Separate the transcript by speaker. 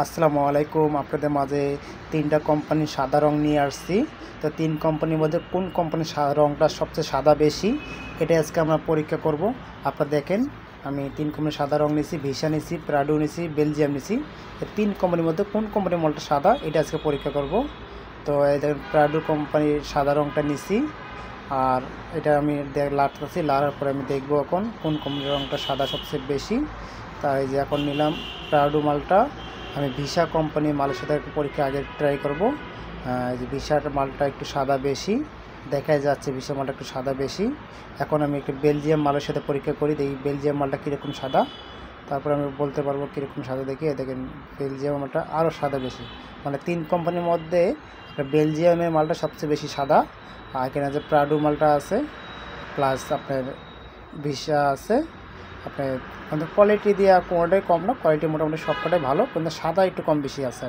Speaker 1: আসসালামু আলাইকুম। আপনাদের মাঝে ৩টা কোম্পানির সাদা রং নিয়ে আসছি। তো ৩ কোম্পানির মধ্যে কোন কোম্পানির রংটা সবচেয়ে সাদা বেশি, এটা আজকে আমরা পরীক্ষা করব। আপনারা দেখেন, আমি ৩ কোম্পানির সাদা রং নিয়েছি, ভিসা নিয়েছি, প্রাডো নিয়েছি, বেলজিয়াম নিয়েছি। এই 3 কোম্পানির মধ্যে কোন কোম্পানির মালটা সাদা, এটা আজকে পরীক্ষা করব। তো এই দেখেন, প্রাডো কোম্পানির সাদা রংটা নিয়েছি, আর এটা আমি লাড়তেছি। লাড়ার পরে আমি দেখব এখন কোন কোম্পানির রংটা সাদা সবচেয়ে বেশি। তাই যে এখন নিলাম প্রাডো মালটা। আমি ভিসা কোম্পানির মালের সাথে একটু পরীক্ষা আগে ট্রাই করব। যে ভিসার মালটা একটু সাদা বেশি দেখাই যাচ্ছে, ভিসা মালটা একটু সাদা বেশি। এখন আমি একটু বেলজিয়াম মালের সাথে পরীক্ষা করি, দেখি বেলজিয়াম মালটা কীরকম সাদা। তারপরে আমি বলতে পারবো কীরকম সাদা। দেখি দেখেন, বেলজিয়াম মালটা আরও সাদা বেশি। মানে 3 কোম্পানির মধ্যে বেলজিয়ামের মালটা সবচেয়ে বেশি সাদা। আর এখানে যে প্রাডো মালটা আছে, প্লাস আপনার ভিসা আছে। আপনার কোয়ালিটি দিয়ে কোনোটাই কম না, কোয়ালিটি মোটামুটি সবকটাই ভালো, কিন্তু সাদা একটু কম বেশি আছে।